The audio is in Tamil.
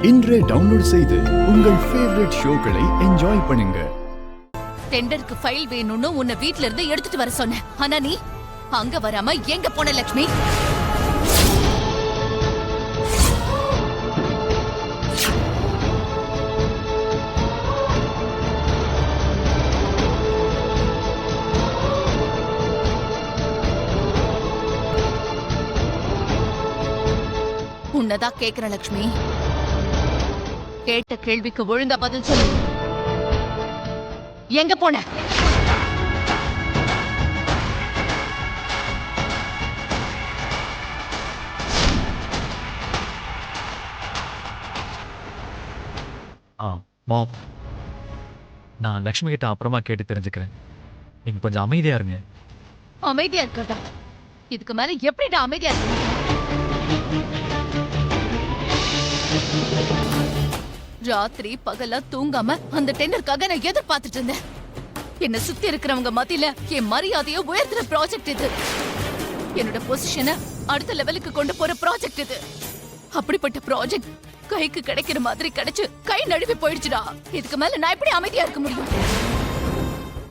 இன்றே டவுன்லோட் செய்து உங்கள் ஃபேவரட் ஷோக்களை என்ஜாய் பண்ணுங்க. டெண்டருக்கு ஃபைல் வேணும்னு உன்னை வீட்ல இருந்து எடுத்துட்டு வர சொன்னேன். ஆனா நீ அங்க வராம எங்க போன லட்சுமி? உன்னதான் கேக்குற லட்சுமி. கேட்ட கேள்விக்கு ஒழுங்கா பதில் சொல்லு. எங்க போன? மாம், நான் லக்ஷ்மி கிட்ட அப்புறமா கேட்டு தெரிஞ்சுக்கிறேன். நீங்க கொஞ்சம் அமைதியா இருங்க. அமைதியா இருக்கட்டா? இதுக்கு மேல எப்படிடா அமைதியா இருக்க? ராத்திரி பகலா தூங்காம அந்த டெண்டருக்காக நான் எதிர்பார்த்துட்டு இருந்தேன். என்ன சுத்தி இருக்கிறவங்க மத்தியில என் மரியாதையை உயர்த்துற ப்ராஜெக்ட் இது. என்னோட பொசிஷனை அடுத்த லெவலுக்கு கொண்டு போற ப்ராஜெக்ட் இது. அப்படிப்பட்ட ப்ராஜெக்ட் கைக்கு கிடைக்கிற மாதிரி கிடைச்சு கை நழுவி போயிடுச்சுடா. இதுக்கு மேல நான் எப்படி அமைதியா இருக்க முடியும்?